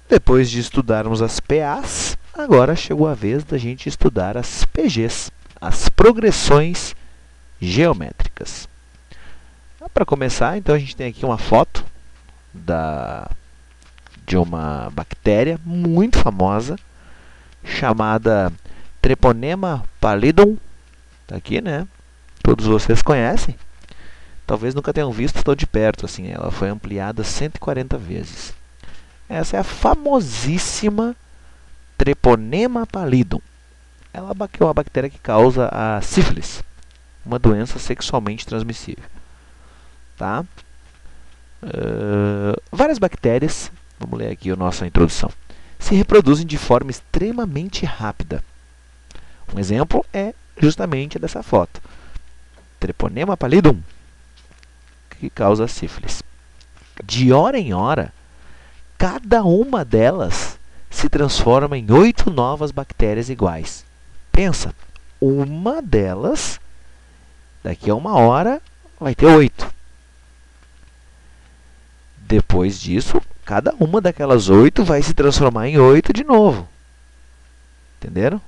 Depois de estudarmos as PAs, agora chegou a vez da gente estudar as PGs, as progressões geométricas. Para começar, então, a gente tem aqui uma foto de uma bactéria muito famosa, chamada Treponema pallidum. Está aqui, né? Todos vocês conhecem. Talvez nunca tenham visto tão de perto assim. Ela foi ampliada 140 vezes. Essa é a famosíssima Treponema pallidum. Ela é uma bactéria que causa a sífilis, uma doença sexualmente transmissível. Tá? Várias bactérias, vamos ler aqui a nossa introdução, se reproduzem de forma extremamente rápida. Um exemplo é justamente dessa foto. Treponema pallidum, que causa a sífilis. De hora em hora, cada uma delas se transforma em 8 novas bactérias iguais. Pensa, uma delas, daqui a uma hora, vai ter 8. Depois disso, cada uma daquelas 8 vai se transformar em 8 de novo. Entenderam?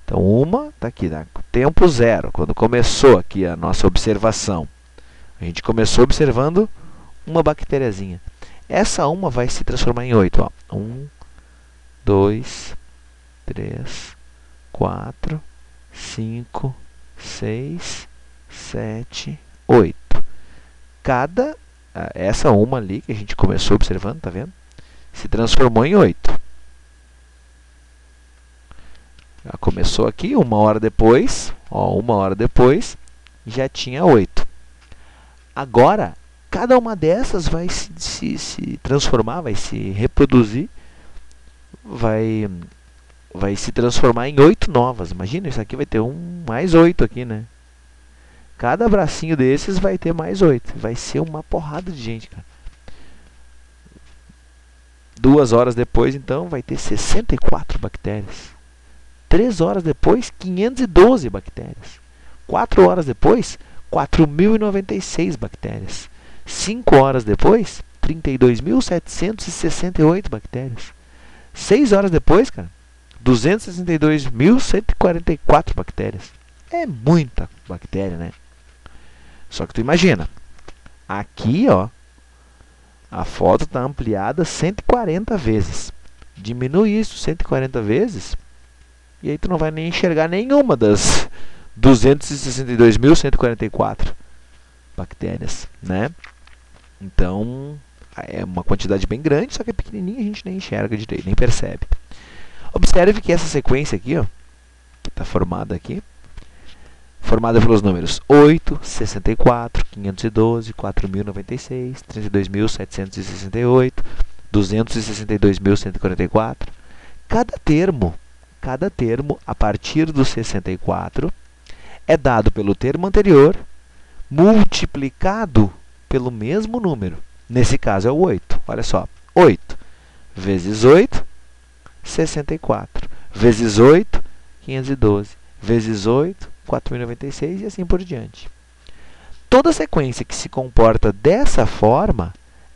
Então, uma está aqui, né? Tempo 0, quando começou aqui a nossa observação. A gente começou observando uma bactériazinha. Essa uma vai se transformar em 8. 1, 2, 3, 4, 5, 6, 7, 8. Essa uma ali que a gente começou observando, tá vendo? Se transformou em 8. Já começou aqui, uma hora depois, já tinha 8. Agora, cada uma dessas vai se transformar, vai se reproduzir, vai se transformar em 8 novas. Imagina, isso aqui vai ter mais 8 aqui, né? Cada bracinho desses vai ter mais 8. Vai ser uma porrada de gente, cara. 2 horas depois, então, vai ter 64 bactérias. 3 horas depois, 512 bactérias. 4 horas depois, 4.096 bactérias. 5 horas depois, 32.768 bactérias. 6 horas depois, cara, 262.144 bactérias. É muita bactéria, né? Só que tu imagina, aqui, ó, a foto está ampliada 140 vezes. Diminui isso 140 vezes, e aí tu não vai nem enxergar nenhuma das 262.144 bactérias, né? Então, é uma quantidade bem grande, só que é pequenininha, a gente nem enxerga direito, nem percebe. Observe que essa sequência aqui, ó, que está formada aqui, formada pelos números 8, 64, 512, 4.096, 32.768, 262.144. Cada termo, a partir do 64, é dado pelo termo anterior, multiplicado pelo mesmo número. Nesse caso é o 8. Olha só, 8 vezes 8, 64. Vezes 8, 512. Vezes 8, 4.096 e assim por diante. Toda sequência que se comporta dessa forma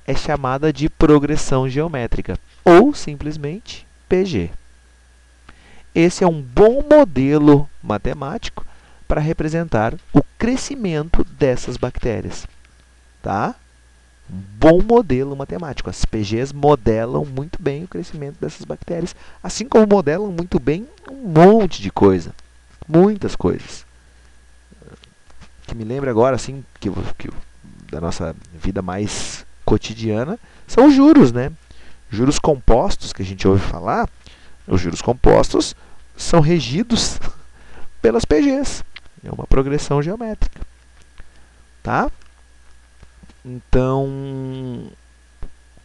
é chamada de progressão geométrica, ou simplesmente PG. Esse é um bom modelo matemático para representar o crescimento dessas bactérias. Tá? Um bom modelo matemático. As PGs modelam muito bem o crescimento dessas bactérias, assim como modelam muito bem um monte de coisa. Muitas coisas. Que me lembra agora, assim, que da nossa vida mais cotidiana, são os juros, né? Juros compostos, que a gente ouve falar, os juros compostos são regidos pelas PGs. É uma progressão geométrica. Tá? Então,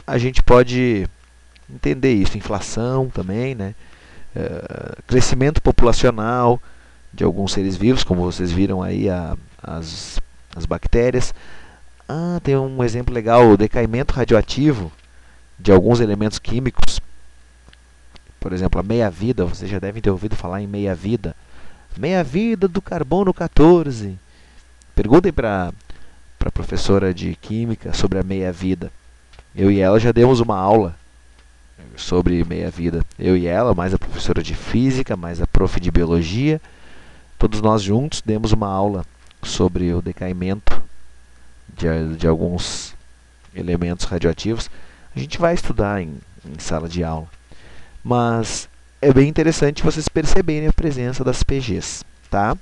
a gente pode entender isso. Inflação também, né? Crescimento populacional de alguns seres vivos, como vocês viram aí as bactérias. Tem um exemplo legal, o decaimento radioativo de alguns elementos químicos. Por exemplo, a meia-vida, vocês já devem ter ouvido falar em meia-vida. Meia-vida do carbono 14. Perguntem para a professora de química sobre a meia-vida. Eu e ela já demos uma aula sobre meia-vida. Eu e ela, mais a professora de física, mais a prof de biologia, todos nós juntos demos uma aula sobre o decaimento de alguns elementos radioativos. A gente vai estudar em sala de aula, mas é bem interessante vocês perceberem a presença das PGs, tá?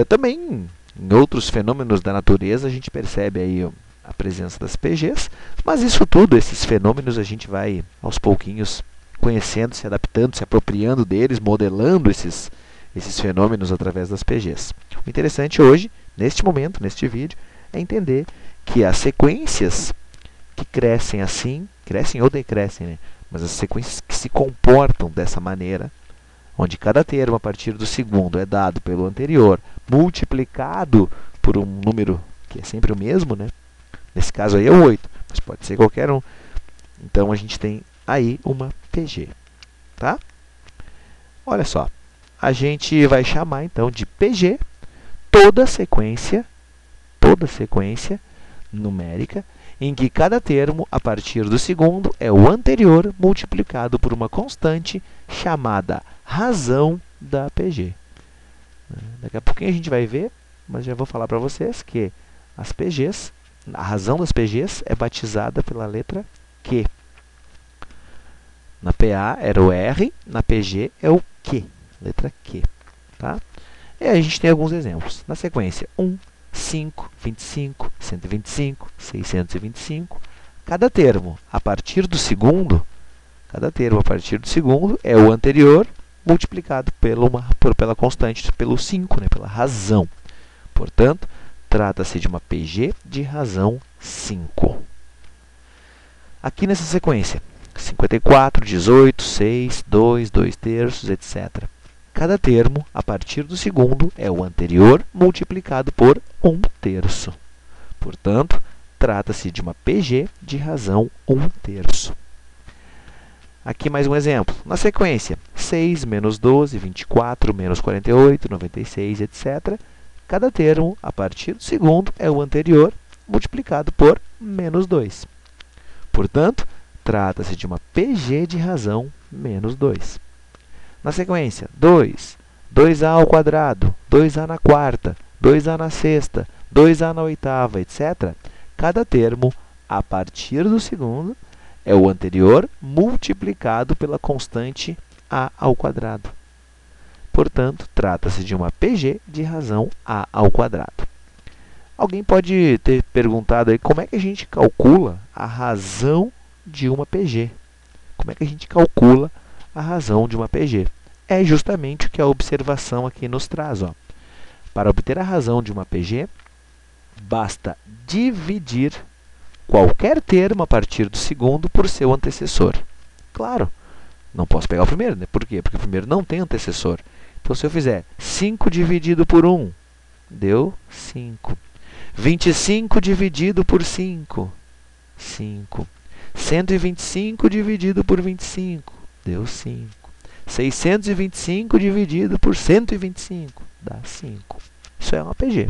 Também em outros fenômenos da natureza a gente percebe aí a presença das PGs, mas isso tudo, esses fenômenos, a gente vai aos pouquinhos conhecendo, se adaptando, se apropriando deles, modelando esses fenômenos através das PGs. O interessante hoje, neste momento, neste vídeo, é entender que as sequências que crescem assim, crescem ou decrescem, né? Mas as sequências que se comportam dessa maneira, onde cada termo a partir do segundo é dado pelo anterior, multiplicado por um número que é sempre o mesmo, né? Nesse caso aí é o 8, mas pode ser qualquer um. Então a gente tem aí uma PG, tá? Olha só, a gente vai chamar então de PG toda sequência numérica em que cada termo a partir do segundo é o anterior multiplicado por uma constante chamada razão da PG. Daqui a pouquinho a gente vai ver, mas já vou falar para vocês que as PGs, a razão das PGs é batizada pela letra Q. Na PA era o R, na PG é o Q, letra Q. Tá? E aí a gente tem alguns exemplos. Na sequência 1, 5, 25, 125, 625. Cada termo a partir do segundo é o anterior multiplicado pela constante, pelo 5, né, pela razão. Portanto, trata-se de uma PG de razão 5. Aqui nessa sequência, 54, 18, 6, 2, 2 terços, etc. Cada termo, a partir do segundo, é o anterior multiplicado por 1 terço. Portanto, trata-se de uma PG de razão 1 terço. Aqui mais um exemplo. Na sequência, 6, menos 12, 24, menos 48, 96, etc. Cada termo, a partir do segundo, é o anterior multiplicado por menos 2. Portanto, trata-se de uma PG de razão menos 2. Na sequência, 2, 2a ao quadrado, 2a na quarta, 2a na sexta, 2a na oitava, etc. Cada termo, a partir do segundo, é o anterior multiplicado pela constante a ao quadrado. Portanto, trata-se de uma PG de razão a ao quadrado. Alguém pode ter perguntado aí como é que a gente calcula a razão de uma PG. Como é que a gente calcula a razão de uma PG? É justamente o que a observação aqui nos traz. Ó. Para obter a razão de uma PG, basta dividir qualquer termo a partir do segundo por seu antecessor. Claro, não posso pegar o primeiro, né? Por quê? Porque o primeiro não tem antecessor. Então, se eu fizer 5 dividido por 1, deu 5. 25 dividido por 5, 5. 125 dividido por 25, deu 5. 625 dividido por 125, dá 5. Isso é uma PG.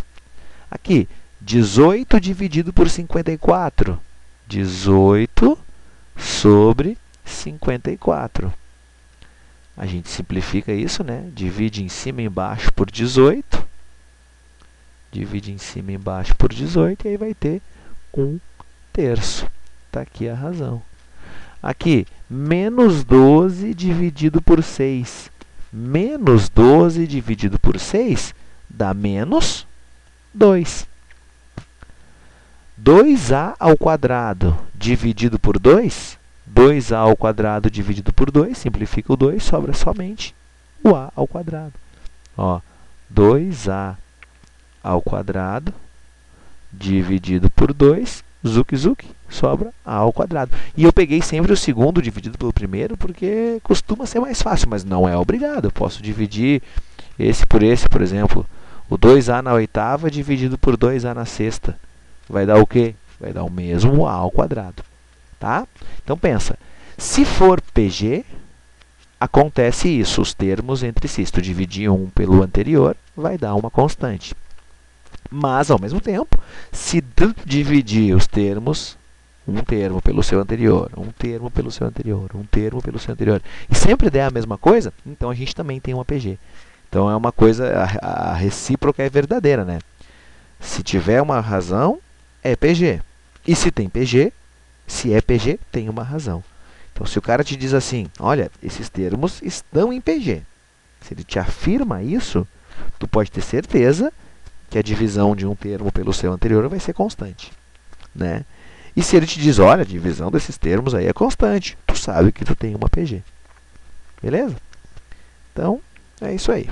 Aqui, 18 dividido por 54, 18 sobre 54. A gente simplifica isso, né? Divide em cima e embaixo por 18. Divide em cima e embaixo por 18 e aí vai ter 1 terço. Está aqui a razão. Aqui, menos 12 dividido por 6. Menos 12 dividido por 6 dá menos 2. 2a ao quadrado dividido por 2, 2a ao quadrado dividido por 2, simplifica o 2, sobra somente o a ao quadrado. Ó, 2a ao quadrado dividido por 2, zuc, zuc, sobra a ao quadrado. E eu peguei sempre o segundo dividido pelo primeiro, porque costuma ser mais fácil, mas não é obrigado. Eu posso dividir esse, por exemplo, o 2a na oitava dividido por 2a na sexta. Vai dar o quê? Vai dar o mesmo a ao quadrado. Tá? Então, pensa. Se for PG, acontece isso, os termos entre si. Se tu dividir um pelo anterior, vai dar uma constante. Mas, ao mesmo tempo, se tu dividir os termos um termo pelo seu anterior, um termo pelo seu anterior, um termo pelo seu anterior, e sempre der a mesma coisa, então a gente também tem uma PG. Então é uma coisa, a recíproca é verdadeira, né? Se tiver uma razão, é PG. E se tem PG, se é PG, tem uma razão. Então se o cara te diz assim, olha, esses termos estão em PG. Se ele te afirma isso, tu pode ter certeza que a divisão de um termo pelo seu anterior vai ser constante, né? E se ele te diz, olha, a divisão desses termos aí é constante, tu sabe que tu tem uma PG. Beleza? Então, é isso aí.